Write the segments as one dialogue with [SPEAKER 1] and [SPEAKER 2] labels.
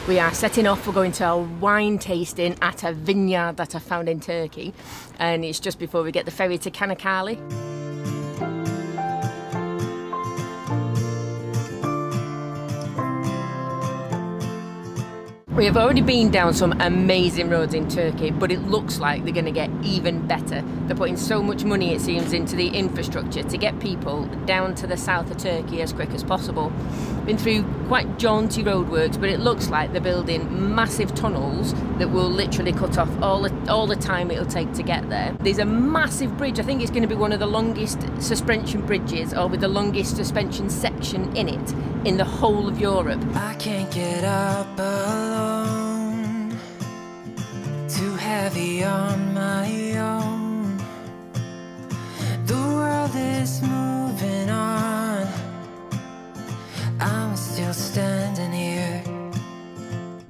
[SPEAKER 1] We are setting off. We're going to a wine tasting at a vineyard that I found in Turkey, and it's just before we get the ferry to Çanakkale. We have already been down some amazing roads in Turkey, but it looks like they're going to get even better. They're putting so much money, it seems, into the infrastructure to get people down to the south of Turkey as quick as possible. Been through quite jaunty roadworks, but it looks like they're building massive tunnels that will literally cut off all the time it'll take to get there. There's a massive bridge. I think it's going to be one of the longest suspension bridges, or with the longest suspension section in it, in the whole of Europe.
[SPEAKER 2] I can't get up alone, too heavy on my own. The world is moving on, I'm still standing here.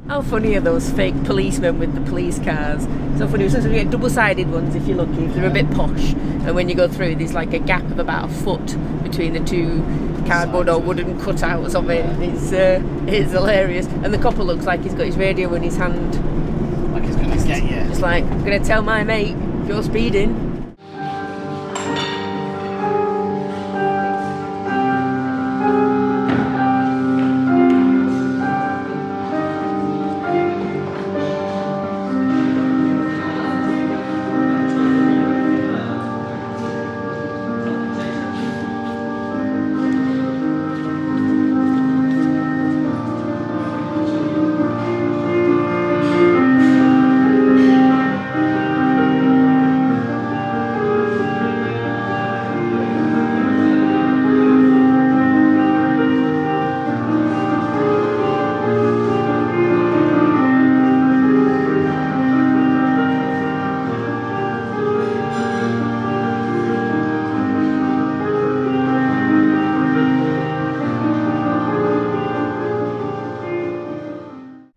[SPEAKER 1] How funny are those fake policemen with the police cars? So funny. Sometimes we get double-sided ones if you're lucky, if they're a bit posh, and when you go through there's like a gap of about a foot between the two cardboard or wooden cutouts of it. It's hilarious, and the copper looks like he's got his radio in his hand,
[SPEAKER 3] like he's gonna get you.
[SPEAKER 1] just like, I'm gonna tell my mate if you're speeding.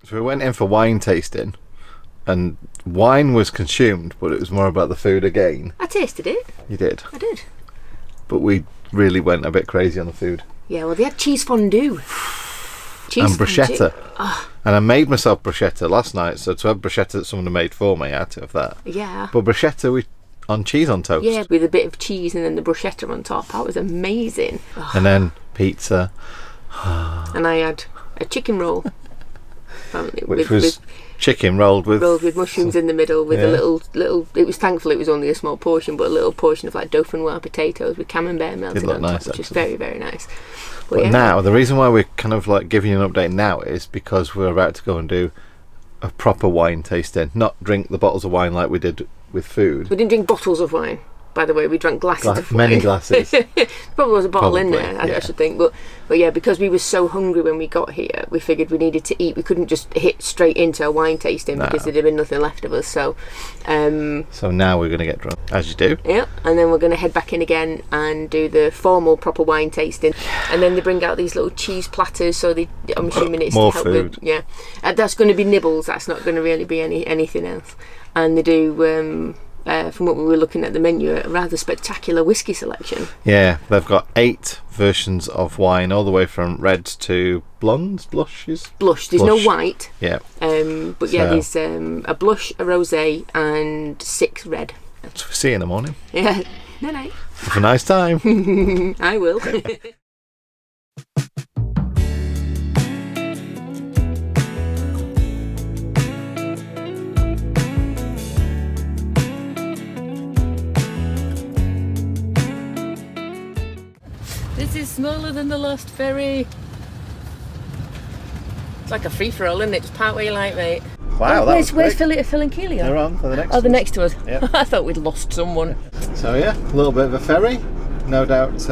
[SPEAKER 3] So we went in for wine tasting, and wine was consumed, but it was more about the food again.
[SPEAKER 1] I tasted it.
[SPEAKER 3] You did?
[SPEAKER 1] I did.
[SPEAKER 3] But we really went a bit crazy on the food.
[SPEAKER 1] Yeah, well, they had cheese fondue.
[SPEAKER 3] And bruschetta. Oh. And I made myself bruschetta last night, so to have bruschetta that someone had made for me, I had to have that.
[SPEAKER 1] Yeah.
[SPEAKER 3] But bruschetta on cheese on toast.
[SPEAKER 1] Yeah, with a bit of cheese and then the bruschetta on top. That was amazing. Oh.
[SPEAKER 3] And then pizza.
[SPEAKER 1] And I had a chicken roll.
[SPEAKER 3] Which was chicken rolled with
[SPEAKER 1] mushrooms in the middle, with a little. It was thankful it was only a small portion, but a little portion of like dauphinoise potatoes with camembert melted on
[SPEAKER 3] nice,
[SPEAKER 1] top, which is very, very nice.
[SPEAKER 3] But yeah. Now the reason why we're kind of like giving you an update now is because we're about to go and do a proper wine tasting, not drink the bottles of wine like we did with food.
[SPEAKER 1] We didn't drink bottles of wine, by the way. We drank glasses of wine.
[SPEAKER 3] Many glasses.
[SPEAKER 1] Probably was a bottle in there, I should think. But yeah, because we were so hungry when we got here, we figured we needed to eat. We couldn't just hit straight into a wine tasting because there'd have been nothing left of us. So
[SPEAKER 3] now we're going to get drunk, as you do.
[SPEAKER 1] Yeah, and then we're going to head back in again and do the formal proper wine tasting. And then they bring out these little cheese platters, so I'm assuming it's
[SPEAKER 3] more
[SPEAKER 1] to help
[SPEAKER 3] food.
[SPEAKER 1] with, yeah. That's going to be nibbles. That's not going to really be anything else. And they do. From what we were looking at the menu, a rather spectacular whiskey selection.
[SPEAKER 3] Yeah, they've got 8 versions of wine, all the way from reds to blondes, blushes.
[SPEAKER 1] Blush. There's no white.
[SPEAKER 3] Yeah.
[SPEAKER 1] But yeah, there's a blush, a rosé, and 6 red.
[SPEAKER 3] So we'll see you in the morning.
[SPEAKER 1] Yeah. Night.
[SPEAKER 3] Have a nice time.
[SPEAKER 1] I will. This is smaller than the last ferry. It's like a free-for-all, isn't it? Just park where you like, mate.
[SPEAKER 3] Wow,
[SPEAKER 1] where's Phil and Keely?
[SPEAKER 3] They're on for the next.
[SPEAKER 1] Oh, the next to us.
[SPEAKER 3] Yep.
[SPEAKER 1] I thought we'd lost someone.
[SPEAKER 3] So yeah, a little bit of a ferry. No doubt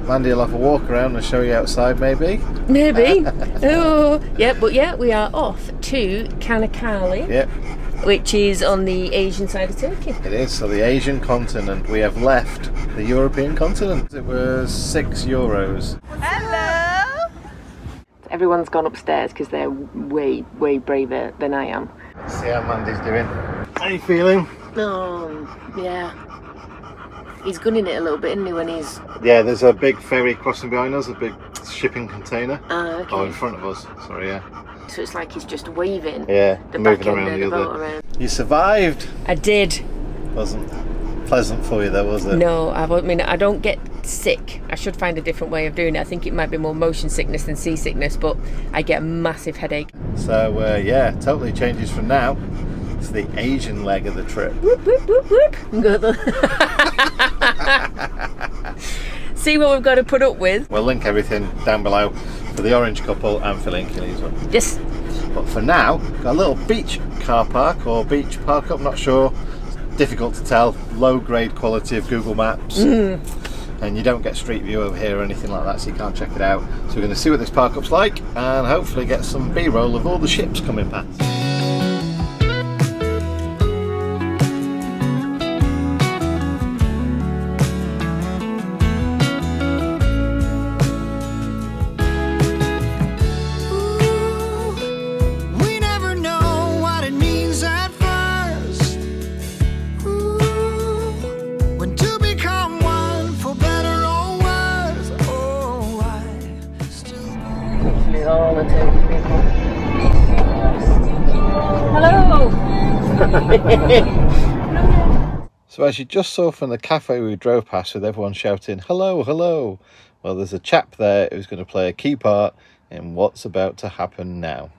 [SPEAKER 3] Mandy will have a walk around and show you outside, maybe. Maybe.
[SPEAKER 1] Oh, yeah, but yeah, we are off to Çanakkale.
[SPEAKER 3] Yep.
[SPEAKER 1] Which is on the Asian side of Turkey.
[SPEAKER 3] It is, so the Asian continent. We have left the European continent. It was €6.
[SPEAKER 1] Hello! Everyone's gone upstairs because they're way, way braver than I am.
[SPEAKER 3] Let's see how Mandy's doing. How are you feeling?
[SPEAKER 1] Oh, yeah. He's gunning it a little bit, isn't he, when he's...
[SPEAKER 3] Yeah, there's a big ferry crossing behind us, a big shipping container.
[SPEAKER 1] Okay.
[SPEAKER 3] Oh, in front of us. Sorry, yeah.
[SPEAKER 1] So it's like he's just waving.
[SPEAKER 3] Yeah,
[SPEAKER 1] the
[SPEAKER 3] moving
[SPEAKER 1] back
[SPEAKER 3] around
[SPEAKER 1] end
[SPEAKER 3] the
[SPEAKER 1] of the
[SPEAKER 3] other.
[SPEAKER 1] boat around.
[SPEAKER 3] You survived.
[SPEAKER 1] I did.
[SPEAKER 3] Wasn't pleasant for you though, was it?
[SPEAKER 1] No, I mean, I don't get sick. I should find a different way of doing it. I think it might be more motion sickness than seasickness, but I get a massive headache.
[SPEAKER 3] So yeah, totally changes from now. It's the Asian leg of the trip.
[SPEAKER 1] Whoop, whoop, whoop, whoop. See what we've got to put up with.
[SPEAKER 3] We'll link everything down below for the orange couple and for Lincoln's one.
[SPEAKER 1] Yes.
[SPEAKER 3] But for now, got a little beach car park or beach park up, not sure. It's difficult to tell. Low grade quality of Google Maps. And you don't get street view over here or anything like that, so you can't check it out. So we're going to see what this park up's like and hopefully get some B-roll of all the ships coming past.
[SPEAKER 1] Hello!
[SPEAKER 3] So as you just saw from the cafe we drove past with everyone shouting, hello, hello, well there's a chap there who's going to play a key part in what's about to happen now.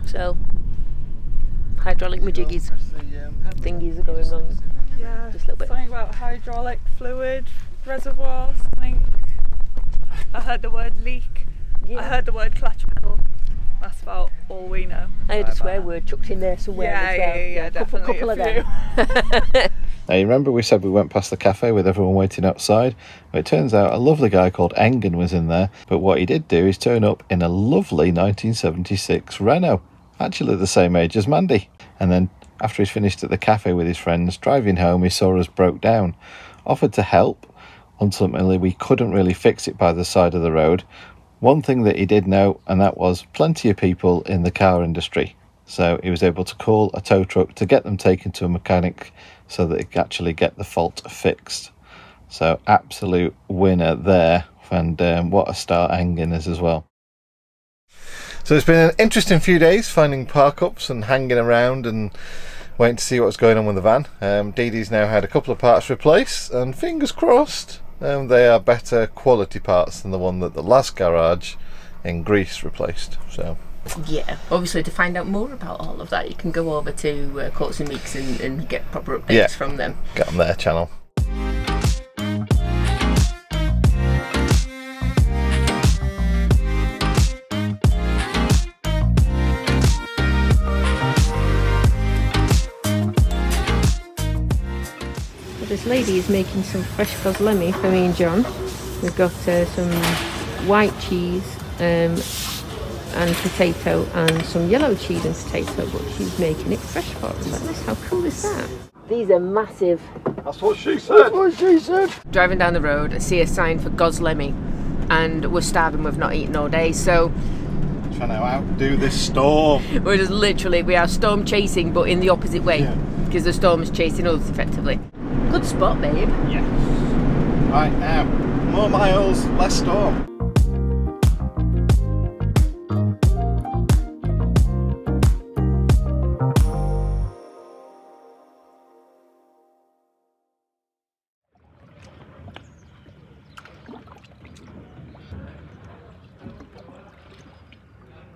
[SPEAKER 1] So, hydraulic majiggies thingies are going wrong.
[SPEAKER 4] Yeah,
[SPEAKER 1] just a little bit.
[SPEAKER 4] Something about hydraulic fluid reservoir, something. I heard the word leak.
[SPEAKER 1] Yeah.
[SPEAKER 4] I heard the word clutch pedal. That's about all we know.
[SPEAKER 1] I heard a swear word chucked in there somewhere as well.
[SPEAKER 4] Yeah, definitely.
[SPEAKER 1] Couple of
[SPEAKER 4] a
[SPEAKER 1] them.
[SPEAKER 3] Now you remember we said we went past the cafe with everyone waiting outside? Well, it turns out a lovely guy called Engen was in there, but what he did do is turn up in a lovely 1976 Renault, actually the same age as Mandy. And then after he's finished at the cafe with his friends, driving home he saw us broke down, offered to help. Ultimately we couldn't really fix it by the side of the road. One thing that he did know, and that was plenty of people in the car industry. So he was able to call a tow truck to get them taken to a mechanic so that he could actually get the fault fixed. So absolute winner there, and what a start Engen is as well. So it's been an interesting few days finding park ups and hanging around and waiting to see what's going on with the van. Dee Dee's now had a couple of parts replaced, and fingers crossed they are better quality parts than the one that the last garage in Greece replaced. So
[SPEAKER 1] yeah, obviously to find out more about all of that you can go over to Courts and Meeks and get proper updates
[SPEAKER 3] yeah,
[SPEAKER 1] from them.
[SPEAKER 3] Get on their channel.
[SPEAKER 1] This lady is making some fresh kozlemi for me and John. We've got some white cheese and potato and some yellow cheese and potato, but she's making it fresh for us like this. How cool is that? These are massive.
[SPEAKER 3] That's what she said. That's what she said.
[SPEAKER 1] Driving down the road, I see a sign for kozlemi, and we're starving. We've not eaten all day, so
[SPEAKER 3] trying to outdo this storm.
[SPEAKER 1] we're just literally, we are storm chasing, but in the opposite way, because the storm is chasing us effectively. Good spot, babe.
[SPEAKER 3] Yes. Right now, more miles, less storm.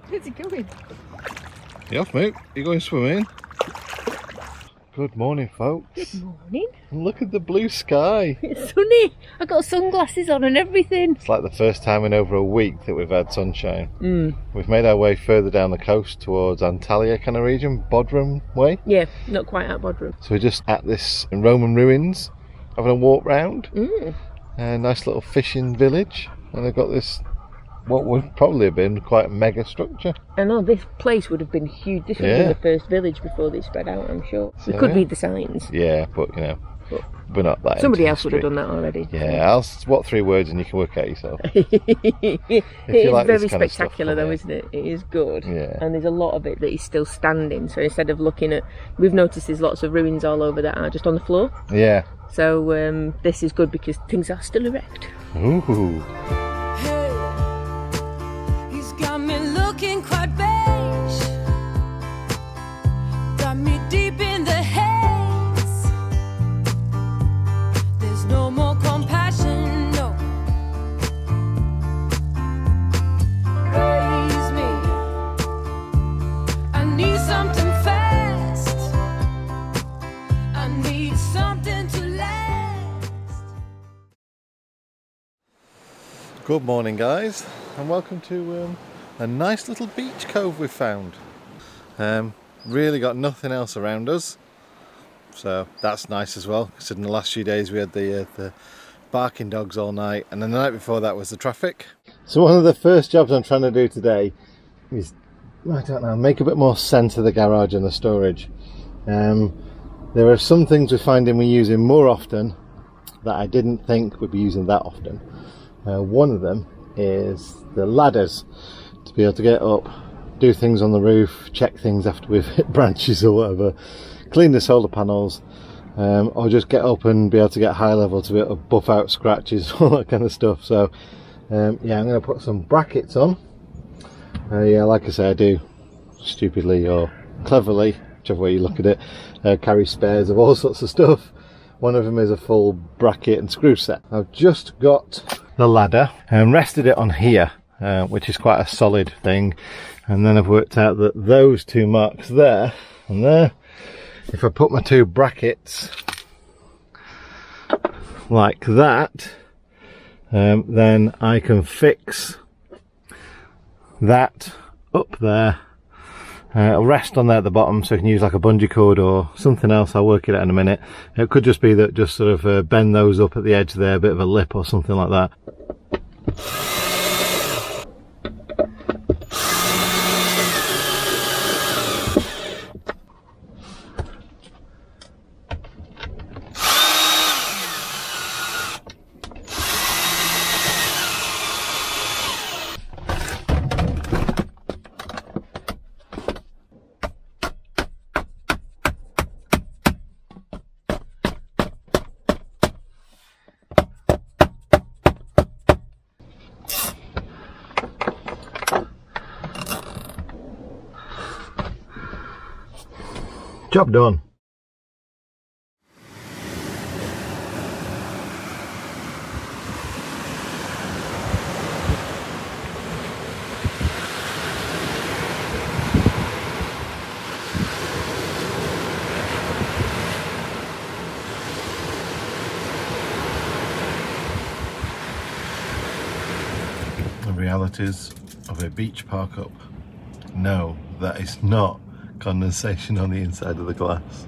[SPEAKER 1] Where's he going?
[SPEAKER 3] You off, mate? You going swimming? Good morning, folks.
[SPEAKER 1] Good morning.
[SPEAKER 3] Look at the blue sky.
[SPEAKER 1] It's sunny. I've got sunglasses on and everything.
[SPEAKER 3] It's like the first time in over a week that we've had sunshine. We've made our way further down the coast towards Antalya kind of region, Bodrum way.
[SPEAKER 1] Yeah, not quite at Bodrum.
[SPEAKER 3] So we're just at this Roman ruins, having a walk round. A nice little fishing village. And they've got this, what would probably have been quite a mega structure.
[SPEAKER 1] I know, this place would have been huge. This would have been the first village before they spread out, I'm sure. So it could read the signs.
[SPEAKER 3] Yeah, but you know, We're not that.
[SPEAKER 1] Somebody else would have done that already.
[SPEAKER 3] Yeah, what 3 words and you can work out yourself.
[SPEAKER 1] It is
[SPEAKER 3] like
[SPEAKER 1] very
[SPEAKER 3] this kind of
[SPEAKER 1] spectacular
[SPEAKER 3] stuff,
[SPEAKER 1] though, isn't it? It is good.
[SPEAKER 3] Yeah.
[SPEAKER 1] And there's a lot of it that is still standing. So instead of looking at, we've noticed there's lots of ruins all over that are just on the floor.
[SPEAKER 3] Yeah.
[SPEAKER 1] So this is good because things are still erect.
[SPEAKER 3] Ooh.
[SPEAKER 2] Hey, he's got me looking quite beige. Got me deep in the haze. There's no more compassion, no. Raise me. I need something fast. I need something to last.
[SPEAKER 3] Good morning, guys, and welcome to a nice little beach cove we've found. Really got nothing else around us, so that's nice as well, because in the last few days we had the barking dogs all night, and then the night before that was the traffic. So one of the first jobs I'm trying to do today is, I don't know, make a bit more sense of the garage and the storage. There are some things we're finding we're using more often that I didn't think we'd be using that often. One of them is the ladders, to be able to get up, do things on the roof, check things after we've hit branches or whatever, clean the solar panels, or just get up and be able to get high level to be able to buff out scratches, all that kind of stuff. So yeah, I'm going to put some brackets on. Yeah, like I say, I do stupidly or cleverly, whichever way you look at it, carry spares of all sorts of stuff. One of them is a full bracket and screw set. I've just got the ladder and rested it on here, which is quite a solid thing, and then I've worked out that those 2 marks there and there, if I put my 2 brackets like that, then I can fix that up there. It'll rest on there at the bottom, so I can use like a bungee cord or something else. I'll work it out in a minute. It could just be that just sort of bend those up at the edge there, a bit of a lip or something like that. Job done. The realities of a beach park up. No, that is not condensation on the inside of the glass.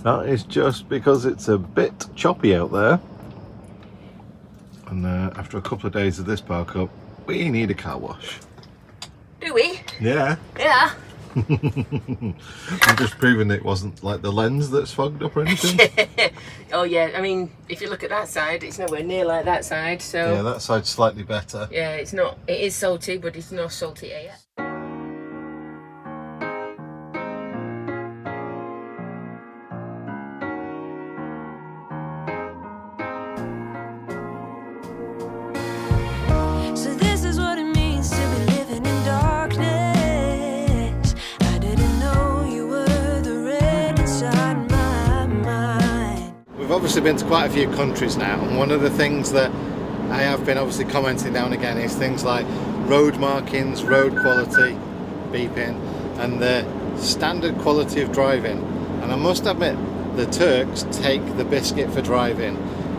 [SPEAKER 3] That is just because it's a bit choppy out there, and after a couple of days of this park up, we need a car wash.
[SPEAKER 1] Do we?
[SPEAKER 3] Yeah.
[SPEAKER 1] Yeah.
[SPEAKER 3] I'm just proving it wasn't like the lens that's fogged up or anything.
[SPEAKER 1] Oh yeah, I mean, if you look at that side, it's nowhere near like that side, so...
[SPEAKER 3] Yeah, that side's slightly better.
[SPEAKER 1] Yeah, it's not, it is salty, but it's not salty yet.
[SPEAKER 3] We've obviously been to quite a few countries now, and one of the things that I have been obviously commenting now and again is things like road markings, road quality, beeping, and the standard quality of driving. And I must admit, the Turks take the biscuit for driving.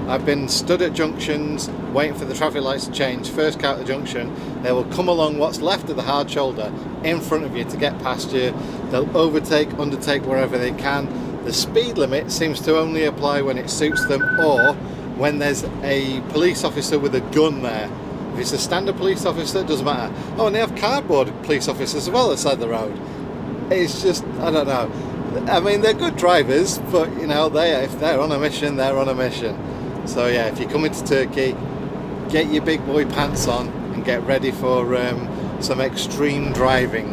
[SPEAKER 3] I've been stood at junctions waiting for the traffic lights to change. First car at the junction, they will come along what's left of the hard shoulder in front of you to get past you. They'll overtake, undertake wherever they can. The speed limit seems to only apply when it suits them, or when there's a police officer with a gun there. If it's a standard police officer, it doesn't matter. Oh, and they have cardboard police officers as well outside the road. It's just, I don't know. I mean, they're good drivers, but you know, if they're on a mission, they're on a mission. So yeah, if you come into Turkey, get your big boy pants on and get ready for some extreme driving.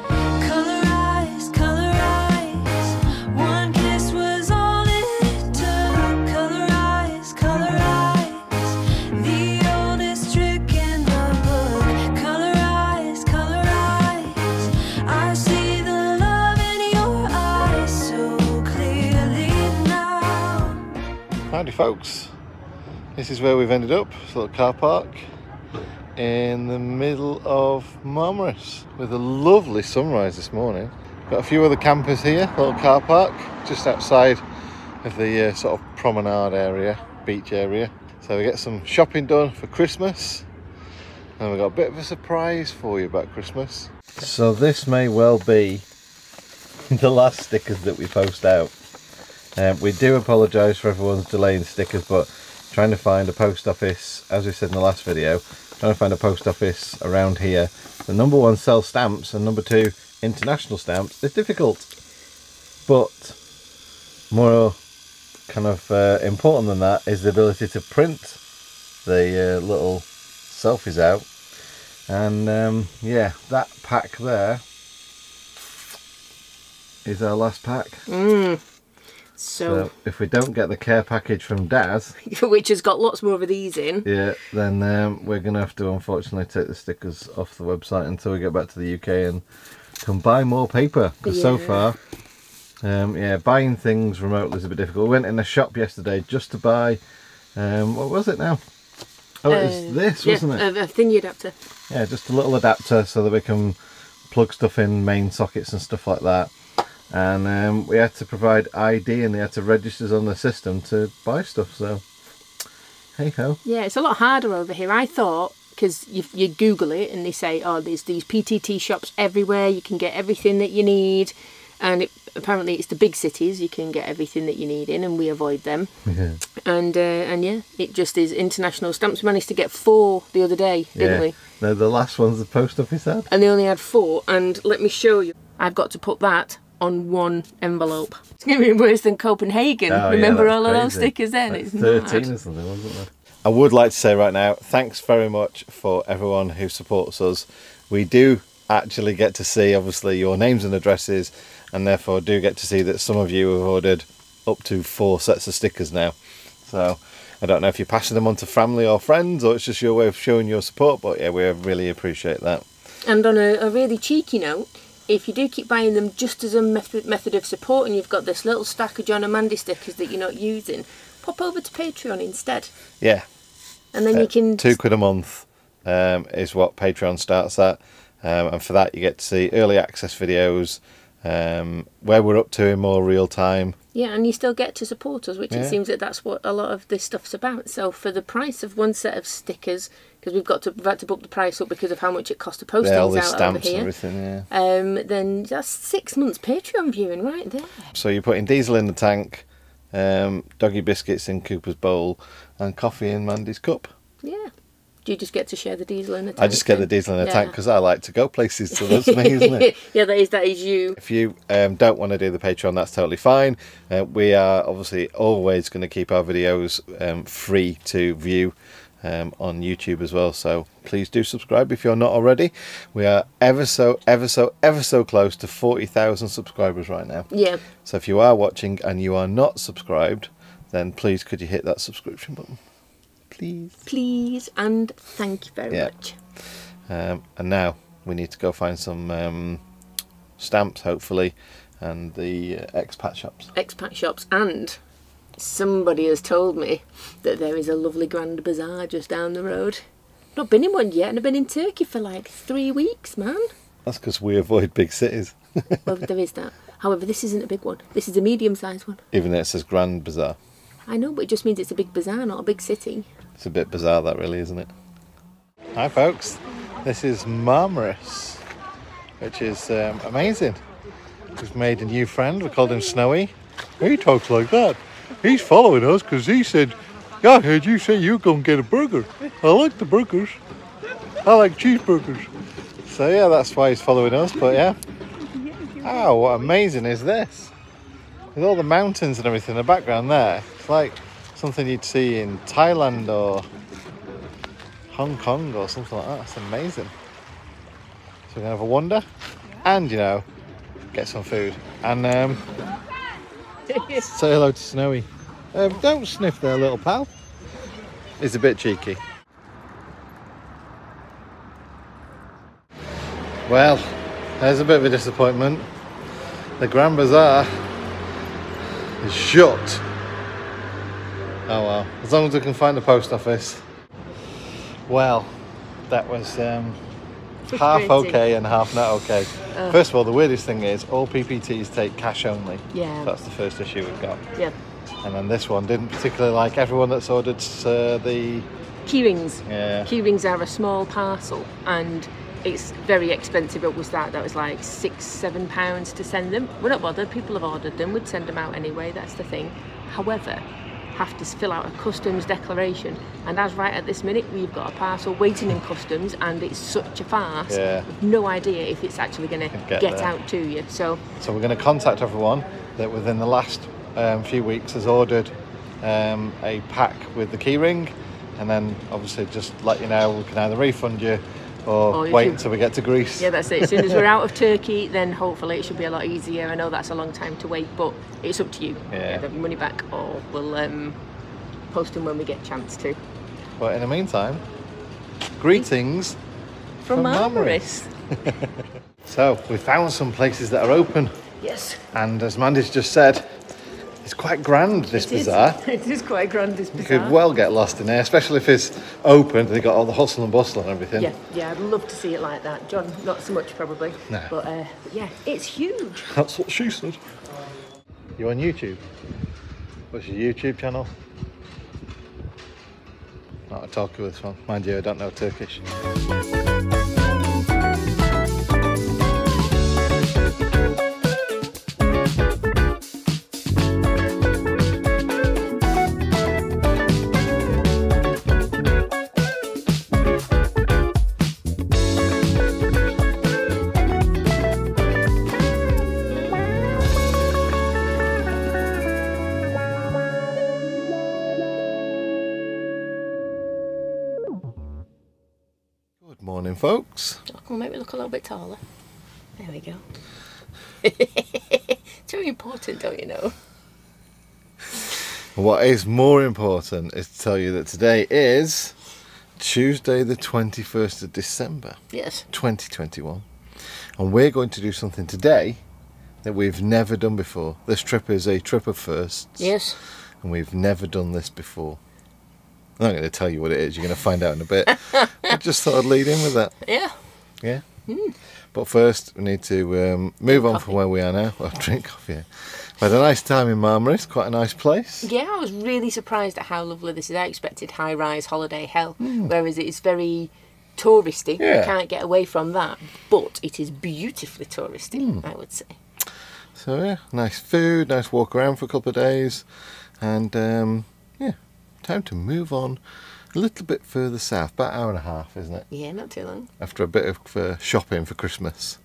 [SPEAKER 2] Color eyes, one kiss was all it took. Color eyes, the oldest trick in the book. Color eyes, I see the love in your eyes so clearly now.
[SPEAKER 3] Howdy folks, this is where we've ended up. It's a little car park in the middle of Marmaris with a lovely sunrise this morning. Got a few other campers here, little car park just outside of the sort of promenade area, beach area. So we get some shopping done for Christmas, and we've got a bit of a surprise for you about Christmas. So this may well be the last stickers that we post out. We do apologise for everyone's delay in stickers, but trying to find a post office, as we said in the last video, trying to find a post office around here that number one sells stamps and number two international stamps is difficult. But more kind of important than that is the ability to print the little selfies out. And yeah, that pack there is our last pack. So if we don't get the care package from Daz,
[SPEAKER 1] which has got lots more of these in,
[SPEAKER 3] yeah, then we're going to have to unfortunately take the stickers off the website until we get back to the UK and can buy more paper. Because so far, yeah, buying things remotely is a bit difficult. We went in a shop yesterday just to buy, what was it now? Oh, it was this, wasn't it?
[SPEAKER 1] A thingy adapter.
[SPEAKER 3] Yeah, just a little adapter so that we can plug stuff in main sockets and stuff like that. And we had to provide ID and they had to register us on the system to buy stuff, so hey ho. Yeah,
[SPEAKER 1] it's a lot harder over here. I thought, because you Google it and they say, oh, there's these PTT shops everywhere, you can get everything that you need, and apparently it's the big cities you can get everything that you need in, and we avoid them.
[SPEAKER 3] Yeah.
[SPEAKER 1] And yeah, it just is international stamps. We managed to get 4 the other day, didn't we?
[SPEAKER 3] No, the last one's the post office had.
[SPEAKER 1] And they only had 4, and let me show you. I've got to put that on 1 envelope. It's going to be worse than Copenhagen.
[SPEAKER 3] Oh,
[SPEAKER 1] remember
[SPEAKER 3] yeah,
[SPEAKER 1] all
[SPEAKER 3] crazy.
[SPEAKER 1] of those stickers then?
[SPEAKER 3] Like
[SPEAKER 1] it's
[SPEAKER 3] 13
[SPEAKER 1] mad.
[SPEAKER 3] or something, wasn't there? I would like to say right now, thanks very much for everyone who supports us. We do actually get to see, obviously, your names and addresses, and therefore do get to see that some of you have ordered up to 4 sets of stickers now. So I don't know if you're passing them on to family or friends, or it's just your way of showing your support, but yeah, we really appreciate that.
[SPEAKER 1] And on a really cheeky note, if you do keep buying them just as a method of support, and you've got this little stack of John and Mandy stickers that you're not using, pop over to Patreon instead. Yeah. And then you can...
[SPEAKER 3] £2 a month is what Patreon starts at. And for that you get to see early access videos, where we're up to in more real time.
[SPEAKER 1] Yeah, and you still get to support us, which it seems that that's what a lot of this stuff's about. So for the price of 1 set of stickers, because we've had to bump the price up because of how much it costs to post things out
[SPEAKER 3] stamps
[SPEAKER 1] over here,
[SPEAKER 3] and everything, yeah.
[SPEAKER 1] then that's 6 months Patreon viewing right there.
[SPEAKER 3] So you're putting diesel in the tank, doggy biscuits in Cooper's bowl, and coffee in Mandy's cup.
[SPEAKER 1] Yeah. Do you just get to share the diesel in the tank?
[SPEAKER 3] I just get the diesel in the tank because I like to go places, so that's me, isn't it?
[SPEAKER 1] Yeah, that is you.
[SPEAKER 3] If you don't want to do the Patreon, that's totally fine. We are obviously always going to keep our videos free to view on YouTube as well, so please do subscribe if you're not already. We are ever so close to 40,000 subscribers right now.
[SPEAKER 1] Yeah.
[SPEAKER 3] So if you are watching and you are not subscribed, then please could you hit that subscription button? Please, and thank you very much. And now we need to go find some stamps, hopefully, and the expat shops. And somebody has told me that there is a lovely grand bazaar just down the road. Not been in one yet, and I've been in Turkey for like 3 weeks, man. That's because we avoid big cities.
[SPEAKER 1] Well, there is that. However, this isn't a big one. This is a medium-sized one.
[SPEAKER 3] Even though it says grand bazaar.
[SPEAKER 1] I know, but it just means it's a big bazaar, not a big city.
[SPEAKER 3] It's a bit bizarre, that really, isn't it? Hi folks, this is Marmaris, which is amazing. We've made a new friend, we called him Snowy. He talks like that. He's following us because he said, yeah, I heard you say you're going to get a burger. I like the burgers. I like cheeseburgers. So yeah, that's why he's following us, but yeah. Oh, what amazing is this? with all the mountains and everything in the background there. It's like something you'd see in Thailand or Hong Kong or something like that. It's amazing. So we're gonna have a wander and, you know, get some food and say hello to Snowy. Don't sniff there, little pal. He's a bit cheeky. Well, there's a bit of a disappointment. The Grand Bazaar is shut. Oh well, as long as we can find the post office. Well, that was half okay and half not okay. First of all, the weirdest thing is all PPTs take cash only.
[SPEAKER 1] Yeah.
[SPEAKER 3] That's the first issue we've got.
[SPEAKER 1] Yeah.
[SPEAKER 3] And then this one didn't particularly like everyone that's ordered the...
[SPEAKER 1] Keyrings.
[SPEAKER 3] Yeah.
[SPEAKER 1] Keyrings are a small parcel and it's very expensive. It was that was like £6-7 to send them. We're not bothered, people have ordered them, we'd send them out anyway, that's the thing. However, have to fill out a customs declaration, and as right at this minute we've got a parcel waiting in customs and it's such a farce.
[SPEAKER 3] Yeah.
[SPEAKER 1] We've no idea if it's actually going to get out to you. So
[SPEAKER 3] we're going to contact everyone that within the last few weeks has ordered a pack with the keyring, and then obviously just let you know we can either refund you or wait until we get to Greece.
[SPEAKER 1] Yeah, that's it. As soon as we're out of Turkey, then hopefully it should be a lot easier. I know that's a long time to wait, but it's up to you.
[SPEAKER 3] Yeah.
[SPEAKER 1] Have your money back, or we'll post them when we get a chance to.
[SPEAKER 3] But in the meantime, greetings
[SPEAKER 1] from Marmaris.
[SPEAKER 3] So we found some places that are open.
[SPEAKER 1] Yes.
[SPEAKER 3] And as Mandy's just said, it's quite grand, this bazaar.
[SPEAKER 1] It is quite grand, this bazaar.
[SPEAKER 3] You could well get lost in there, especially if it's open. They got all the hustle and bustle and everything.
[SPEAKER 1] Yeah, I'd love to see it like that. John, not so much probably.
[SPEAKER 3] No.
[SPEAKER 1] But yeah, it's huge.
[SPEAKER 3] That's what she said. You on YouTube? What's your YouTube channel? Not a talker with this one. Mind you, I don't know Turkish. Morning, folks.
[SPEAKER 1] Oh, come on, make me look a little bit taller. There we go. It's very important, don't you know?
[SPEAKER 3] What is more important is to tell you that today is Tuesday the 21st of December.
[SPEAKER 1] Yes.
[SPEAKER 3] 2021. And we're going to do something today that we've never done before. This trip is a trip of firsts.
[SPEAKER 1] Yes.
[SPEAKER 3] And we've never done this before. I'm not going to tell you what it is. You're going to find out in a bit. I just thought I'd lead in with that.
[SPEAKER 1] Yeah.
[SPEAKER 3] Yeah. But first, we need to move on from where we are now. Well, drink coffee. Yeah. We had a nice time in Marmaris. Quite a nice place.
[SPEAKER 1] Yeah, I was really surprised at how lovely this is. I expected high-rise holiday hell, whereas it's very touristy.
[SPEAKER 3] Yeah.
[SPEAKER 1] You can't get away from that. But it is beautifully touristy, I would say.
[SPEAKER 3] So yeah, nice food, nice walk around for a couple of days, and yeah, time to move on a little bit further south, about an hour and a half, isn't it?
[SPEAKER 1] Yeah, not too long.
[SPEAKER 3] After a bit of shopping for Christmas.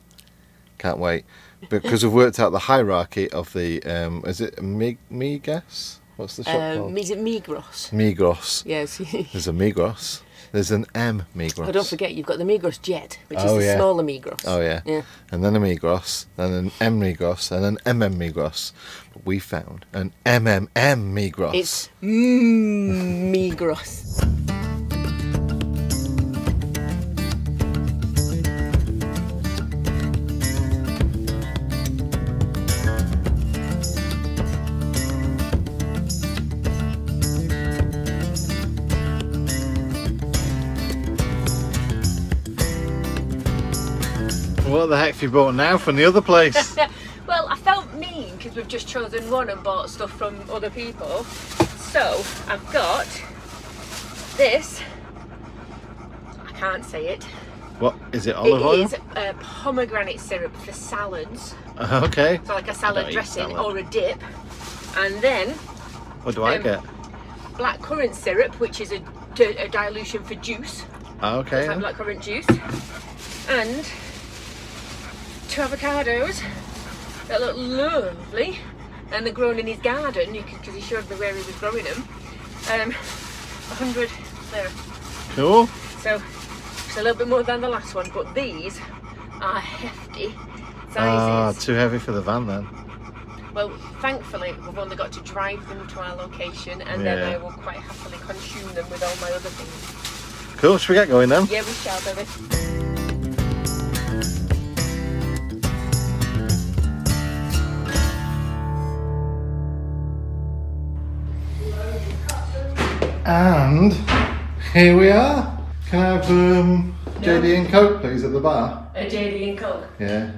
[SPEAKER 3] Can't wait. Because we've worked out the hierarchy of the, is it Migros? What's the shop called?
[SPEAKER 1] Is it Migros?
[SPEAKER 3] Migros.
[SPEAKER 1] Yes.
[SPEAKER 3] There's a Migros. There's an M Migros.
[SPEAKER 1] But don't forget, you've got the Migros Jet, which is the smaller Migros.
[SPEAKER 3] Oh yeah.
[SPEAKER 1] Yeah.
[SPEAKER 3] And then a Migros, then an M Migros, and an MM Migros. But we found an MMM Migros.
[SPEAKER 1] It's Migros.
[SPEAKER 3] What the heck have you bought now from the other place?
[SPEAKER 1] Well, I felt mean because we've just chosen one and bought stuff from other people. So I've got this. I can't say it.
[SPEAKER 3] What is it? Olive oil?
[SPEAKER 1] It is pomegranate syrup for salads.
[SPEAKER 3] Okay.
[SPEAKER 1] So like a salad dressing or a dip. And then
[SPEAKER 3] What do I get?
[SPEAKER 1] blackcurrant syrup, which is a dilution for juice.
[SPEAKER 3] Okay.
[SPEAKER 1] Like blackcurrant juice. And 2 avocados that look lovely. and they're grown in his garden, because he showed me where he was growing them. 100 there.
[SPEAKER 3] Cool.
[SPEAKER 1] So it's a little bit more than the last one, but these are hefty sizes.
[SPEAKER 3] Too heavy for the van then.
[SPEAKER 1] Well, thankfully we've only got to drive them to our location, and then I will quite happily consume them with all my other things.
[SPEAKER 3] Cool, should we get going then?
[SPEAKER 1] Yeah, we shall, baby.
[SPEAKER 3] And here we are. Can I have JD and Coke, please, at the bar?
[SPEAKER 1] A JD and Coke.
[SPEAKER 3] Yeah.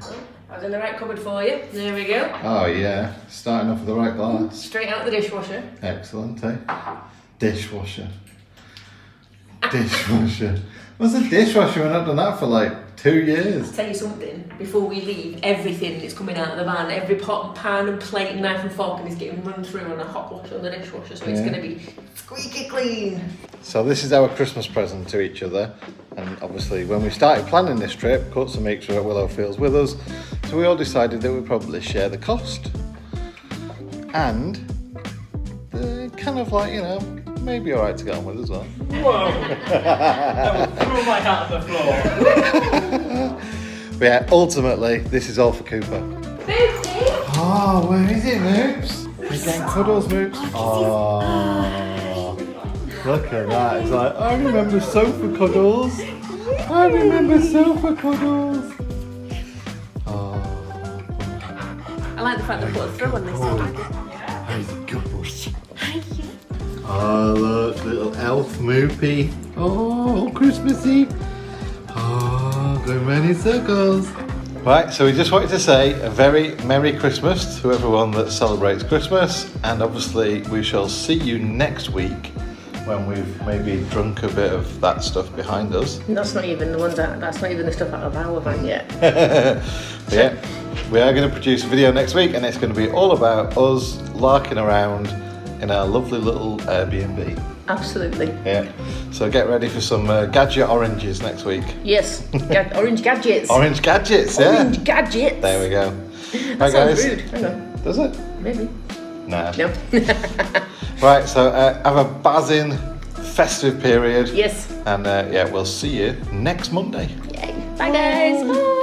[SPEAKER 1] I was in the right cupboard for you. There we go.
[SPEAKER 3] Oh yeah, starting off with the right glass.
[SPEAKER 1] Straight out the dishwasher.
[SPEAKER 3] Excellent, eh? Dishwasher. Dishwasher. What's a dishwasher? We've not done that for like 2 years.
[SPEAKER 1] I'll tell you something, before we leave, everything is coming out of the van. Every pot and pan and plate and knife and fork is getting run through on a hot wash on the dishwasher, so it's going to be squeaky clean.
[SPEAKER 3] So this is our Christmas present to each other, and obviously when we started planning this trip, Course to make sure that Willow feels with us, so we all decided that we'd probably share the cost. And kind of like, you know, maybe alright to get on with as well.
[SPEAKER 5] Whoa! I will throw my hat on the floor.
[SPEAKER 3] But yeah, ultimately, this is all for Cooper. Oh, where is it, Moops? He's getting cuddles, Moops. Oh, look at that. It's like, I remember sofa cuddles. I remember sofa cuddles. Oh.
[SPEAKER 1] I like the fact they put a throw on this one.
[SPEAKER 3] How's it going? Oh, look, little elf Moopy. Oh, Christmassy. Oh, going round in circles. Right, so we just wanted to say a very Merry Christmas to everyone that celebrates Christmas, and obviously we shall see you next week when we've maybe drunk a bit of that stuff behind us.
[SPEAKER 1] That's not even the ones that's not even the stuff out of our van yet.
[SPEAKER 3] But yeah, we are going to produce a video next week, and it's going to be all about us larking around in our lovely little Airbnb.
[SPEAKER 1] Absolutely.
[SPEAKER 3] Yeah. So get ready for some gadget oranges next week.
[SPEAKER 1] Yes. Orange gadgets.
[SPEAKER 3] Orange gadgets, yeah.
[SPEAKER 1] Orange gadgets.
[SPEAKER 3] There we go.
[SPEAKER 1] That
[SPEAKER 3] Right,
[SPEAKER 1] sounds
[SPEAKER 3] guys.
[SPEAKER 1] rude. Hang on.
[SPEAKER 3] Does it?
[SPEAKER 1] Maybe.
[SPEAKER 3] Nah.
[SPEAKER 1] No.
[SPEAKER 3] Right, so have a buzzing festive period.
[SPEAKER 1] Yes.
[SPEAKER 3] And yeah, we'll see you next Monday.
[SPEAKER 1] Yay. Bye guys. Bye.